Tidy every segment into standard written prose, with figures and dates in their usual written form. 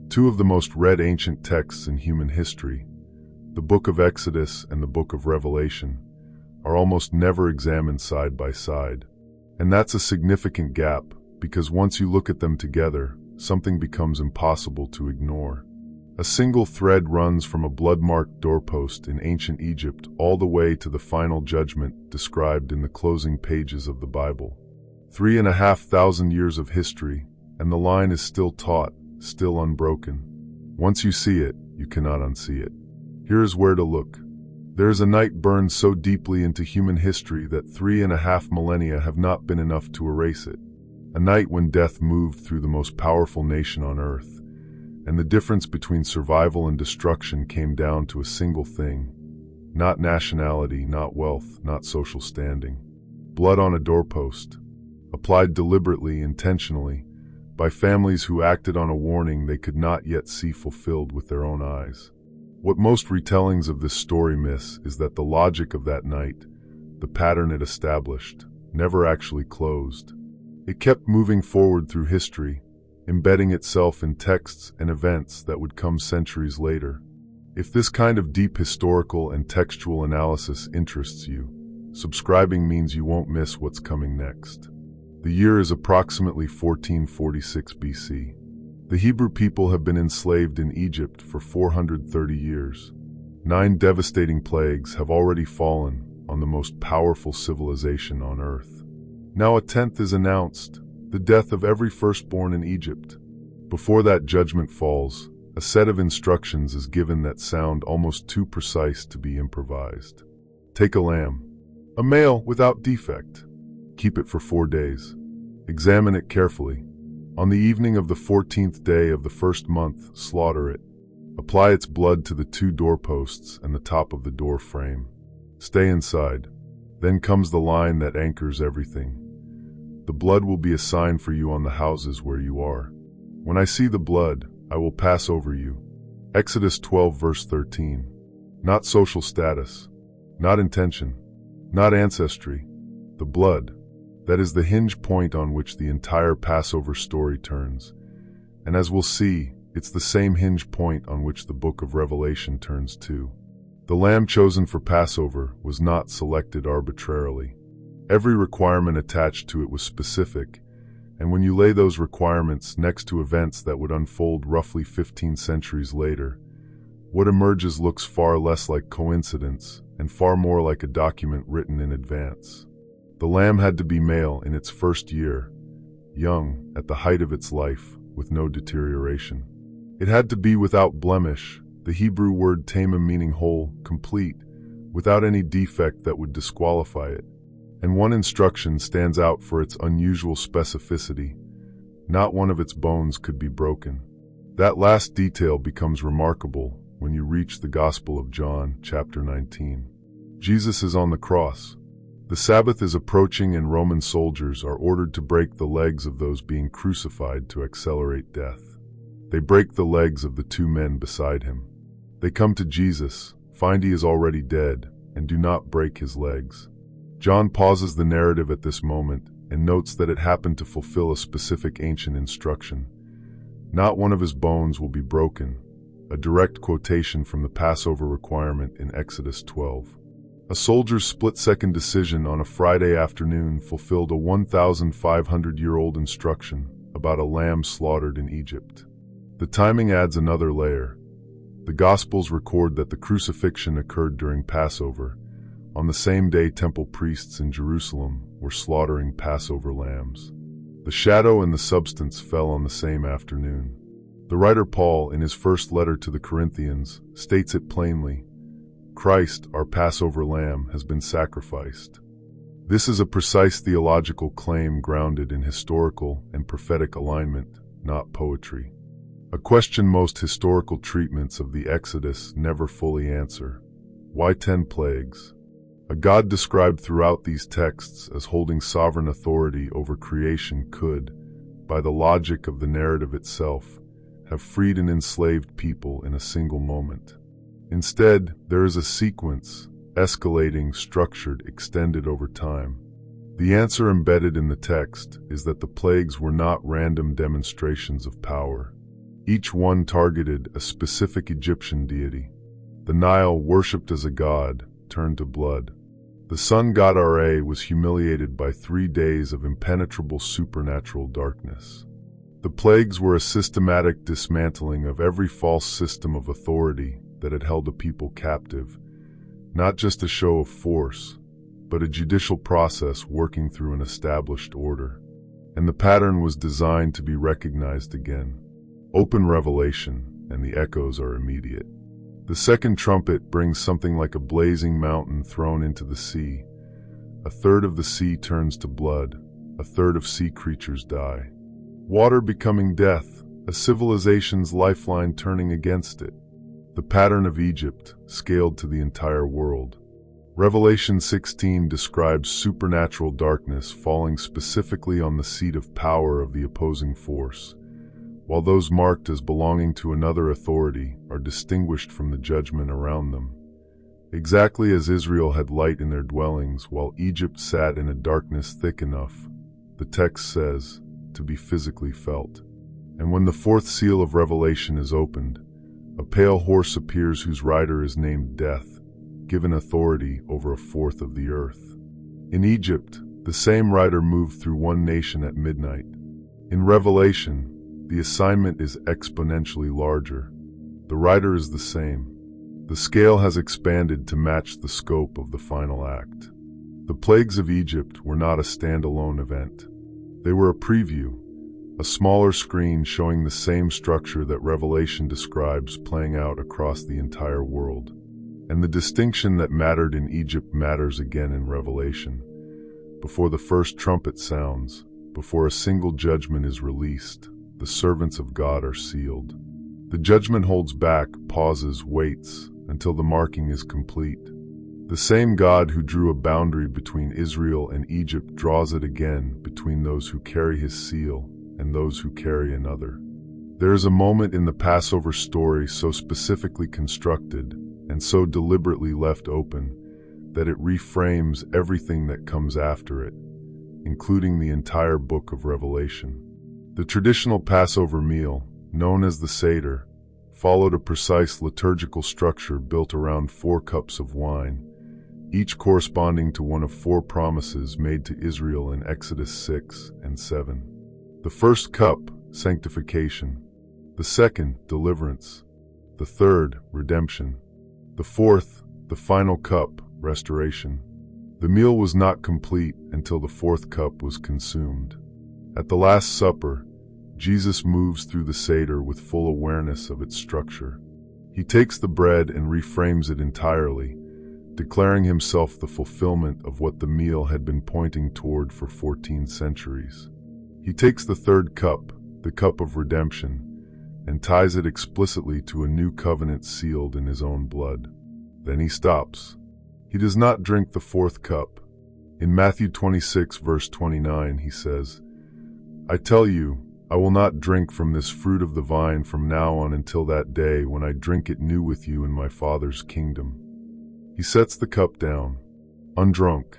Two of the most read ancient texts in human history, the Book of Exodus and the Book of Revelation, are almost never examined side by side. And that's a significant gap, because once you look at them together, something becomes impossible to ignore. A single thread runs from a blood-marked doorpost in ancient Egypt all the way to the final judgment described in the closing pages of the Bible. 3,500 years of history, and the line is still taut, still unbroken. Once you see it, you cannot unsee it. Here is where to look. There is a night burned so deeply into human history that 3.5 millennia have not been enough to erase it. A night when death moved through the most powerful nation on earth, and the difference between survival and destruction came down to a single thing. Not nationality, not wealth, not social standing. Blood on a doorpost, applied deliberately, intentionally, by families who acted on a warning they could not yet see fulfilled with their own eyes. What most retellings of this story miss is that the logic of that night, the pattern it established, never actually closed. It kept moving forward through history, embedding itself in texts and events that would come centuries later. If this kind of deep historical and textual analysis interests you, subscribing means you won't miss what's coming next. The year is approximately 1446 BC. The Hebrew people have been enslaved in Egypt for 430 years. 9 devastating plagues have already fallen on the most powerful civilization on earth. Now a 10th is announced, the death of every firstborn in Egypt. Before that judgment falls, a set of instructions is given that sound almost too precise to be improvised. Take a lamb, a male without defect. Keep it for 4 days. Examine it carefully. On the evening of the 14th day of the first month, slaughter it. Apply its blood to the 2 doorposts and the top of the door frame. Stay inside. Then comes the line that anchors everything. The blood will be a sign for you on the houses where you are. When I see the blood, I will pass over you. Exodus 12 verse 13. Not social status, not intention, not ancestry. The blood. That is the hinge point on which the entire Passover story turns. And as we'll see, it's the same hinge point on which the Book of Revelation turns too. The lamb chosen for Passover was not selected arbitrarily. Every requirement attached to it was specific, and when you lay those requirements next to events that would unfold roughly 15 centuries later, what emerges looks far less like coincidence and far more like a document written in advance. The lamb had to be male in its first year, young at the height of its life, with no deterioration. It had to be without blemish, the Hebrew word tamim meaning whole, complete, without any defect that would disqualify it. And one instruction stands out for its unusual specificity. Not one of its bones could be broken. That last detail becomes remarkable when you reach the Gospel of John, chapter 19. Jesus is on the cross. The Sabbath is approaching and Roman soldiers are ordered to break the legs of those being crucified to accelerate death. They break the legs of the 2 men beside him. They come to Jesus, find he is already dead, and do not break his legs. John pauses the narrative at this moment and notes that it happened to fulfill a specific ancient instruction. Not one of his bones will be broken, a direct quotation from the Passover requirement in Exodus 12. A soldier's split-second decision on a Friday afternoon fulfilled a 1,500-year-old instruction about a lamb slaughtered in Egypt. The timing adds another layer. The Gospels record that the crucifixion occurred during Passover, on the same day temple priests in Jerusalem were slaughtering Passover lambs. The shadow and the substance fell on the same afternoon. The writer Paul, in his first letter to the Corinthians, states it plainly. Christ, our Passover lamb, has been sacrificed. This is a precise theological claim grounded in historical and prophetic alignment, not poetry. A question most historical treatments of the Exodus never fully answer. Why 10 plagues? A God described throughout these texts as holding sovereign authority over creation could, by the logic of the narrative itself, have freed an enslaved people in a single moment. Instead, there is a sequence, escalating, structured, extended over time. The answer embedded in the text is that the plagues were not random demonstrations of power. Each one targeted a specific Egyptian deity. The Nile, worshipped as a god, turned to blood. The sun god Ra was humiliated by 3 days of impenetrable supernatural darkness. The plagues were a systematic dismantling of every false system of authority that had held a people captive, not just a show of force, but a judicial process working through an established order. And the pattern was designed to be recognized again. Open revelation, and the echoes are immediate. The second trumpet brings something like a blazing mountain thrown into the sea. A third of the sea turns to blood. A third of sea creatures die. Water becoming death, a civilization's lifeline turning against it. The pattern of Egypt, scaled to the entire world. Revelation 16 describes supernatural darkness falling specifically on the seat of power of the opposing force, while those marked as belonging to another authority are distinguished from the judgment around them. Exactly as Israel had light in their dwellings while Egypt sat in a darkness thick enough, the text says, to be physically felt. And when the fourth seal of Revelation is opened, a pale horse appears whose rider is named Death, given authority over a fourth of the earth. In Egypt, the same rider moved through one nation at midnight. In Revelation, the assignment is exponentially larger. The rider is the same. The scale has expanded to match the scope of the final act. The plagues of Egypt were not a standalone event. They were a preview, a smaller screen showing the same structure that Revelation describes playing out across the entire world. And the distinction that mattered in Egypt matters again in Revelation. Before the first trumpet sounds, before a single judgment is released, the servants of God are sealed. The judgment holds back, pauses, waits, until the marking is complete. The same God who drew a boundary between Israel and Egypt draws it again between those who carry his seal and those who carry another. There is a moment in the Passover story so specifically constructed and so deliberately left open that it reframes everything that comes after it, including the entire book of Revelation. The traditional Passover meal, known as the Seder, followed a precise liturgical structure built around 4 cups of wine, each corresponding to one of 4 promises made to Israel in Exodus 6 and 7. The first cup, sanctification. The second, deliverance. The third, redemption. The fourth, the final cup, restoration. The meal was not complete until the 4th cup was consumed. At the Last Supper, Jesus moves through the Seder with full awareness of its structure. He takes the bread and reframes it entirely, declaring himself the fulfillment of what the meal had been pointing toward for 14 centuries. He takes the 3rd cup, the cup of redemption, and ties it explicitly to a new covenant sealed in his own blood. Then he stops. He does not drink the 4th cup. In Matthew 26, verse 29, he says, "I tell you, I will not drink from this fruit of the vine from now on until that day when I drink it new with you in my Father's kingdom." He sets the cup down, undrunk,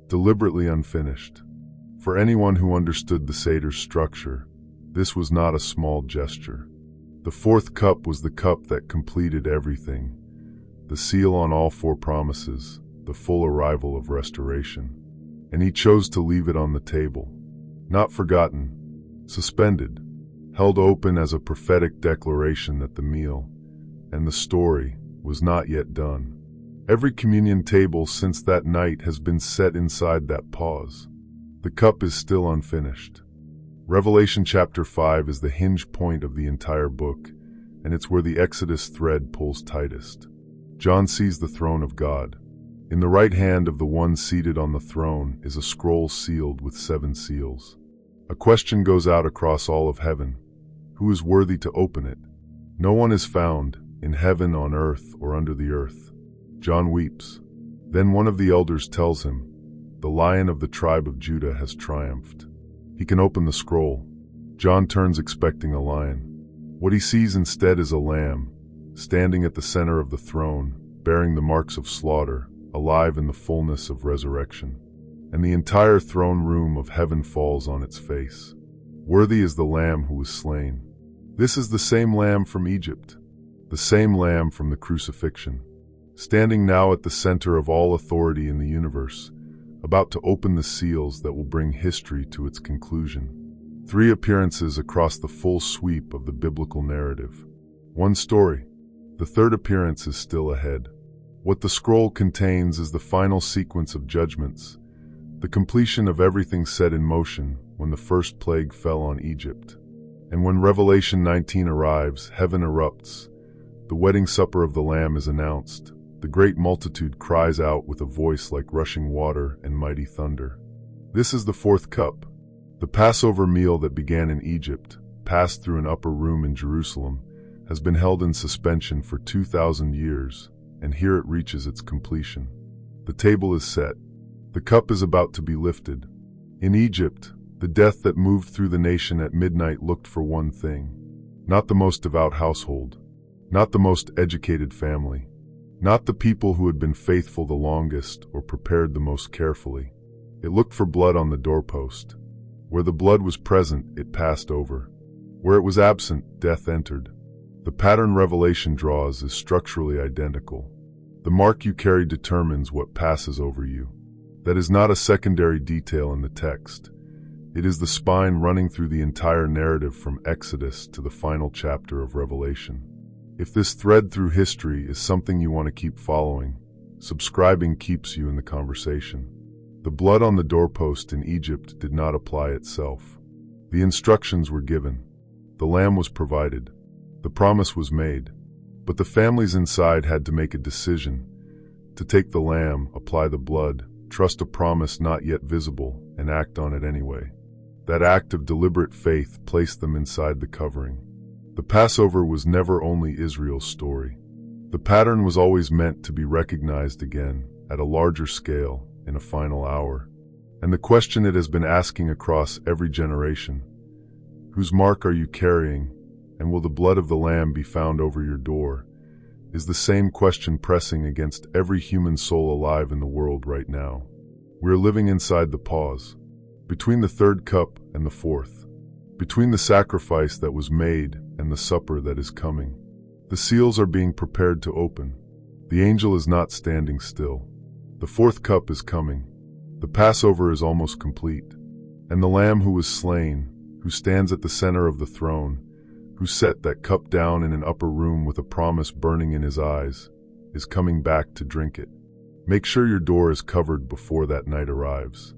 deliberately unfinished. For anyone who understood the Seder's structure, this was not a small gesture. The 4th cup was the cup that completed everything, the seal on all 4 promises, the full arrival of restoration. And he chose to leave it on the table, not forgotten, suspended, held open as a prophetic declaration that the meal and the story was not yet done. Every communion table since that night has been set inside that pause. The cup is still unfinished. Revelation chapter 5 is the hinge point of the entire book, and it's where the Exodus thread pulls tightest. John sees the throne of God. In the right hand of the one seated on the throne is a scroll sealed with 7 seals. A question goes out across all of heaven. Who is worthy to open it? No one is found, in heaven, on earth, or under the earth. John weeps. Then one of the elders tells him, "The Lion of the tribe of Judah has triumphed." He can open the scroll. John turns expecting a lion. What he sees instead is a lamb, standing at the center of the throne, bearing the marks of slaughter, alive in the fullness of resurrection. And the entire throne room of heaven falls on its face. Worthy is the Lamb who was slain. This is the same lamb from Egypt, the same lamb from the crucifixion, standing now at the center of all authority in the universe, about to open the seals that will bring history to its conclusion. 3 appearances across the full sweep of the biblical narrative. 1 story. The 3rd appearance is still ahead. What the scroll contains is the final sequence of judgments, the completion of everything set in motion when the first plague fell on Egypt. And when Revelation 19 arrives, heaven erupts. The wedding supper of the Lamb is announced. The great multitude cries out with a voice like rushing water and mighty thunder. This is the 4th cup. The Passover meal that began in Egypt, passed through an upper room in Jerusalem, has been held in suspension for 2,000 years, and here it reaches its completion. The table is set. The cup is about to be lifted. In Egypt, the death that moved through the nation at midnight looked for one thing. Not the most devout household, not the most educated family, not the people who had been faithful the longest or prepared the most carefully. It looked for blood on the doorpost. Where the blood was present, it passed over. Where it was absent, death entered. The pattern Revelation draws is structurally identical. The mark you carry determines what passes over you. That is not a secondary detail in the text. It is the spine running through the entire narrative from Exodus to the final chapter of Revelation. If this thread through history is something you want to keep following, subscribing keeps you in the conversation. The blood on the doorpost in Egypt did not apply itself. The instructions were given. The lamb was provided. The promise was made. But the families inside had to make a decision. To take the lamb, apply the blood, trust a promise not yet visible, and act on it anyway. That act of deliberate faith placed them inside the covering. The Passover was never only Israel's story. The pattern was always meant to be recognized again, at a larger scale, in a final hour. And the question it has been asking across every generation: whose mark are you carrying, and will the blood of the Lamb be found over your door, is the same question pressing against every human soul alive in the world right now. We are living inside the pause, between the 3rd cup and the 4th, between the sacrifice that was made and the supper that is coming. The seals are being prepared to open. The angel is not standing still. The 4th cup is coming. The Passover is almost complete. And the Lamb who was slain, who stands at the center of the throne, who set that cup down in an upper room with a promise burning in his eyes, is coming back to drink it. Make sure your door is covered before that night arrives.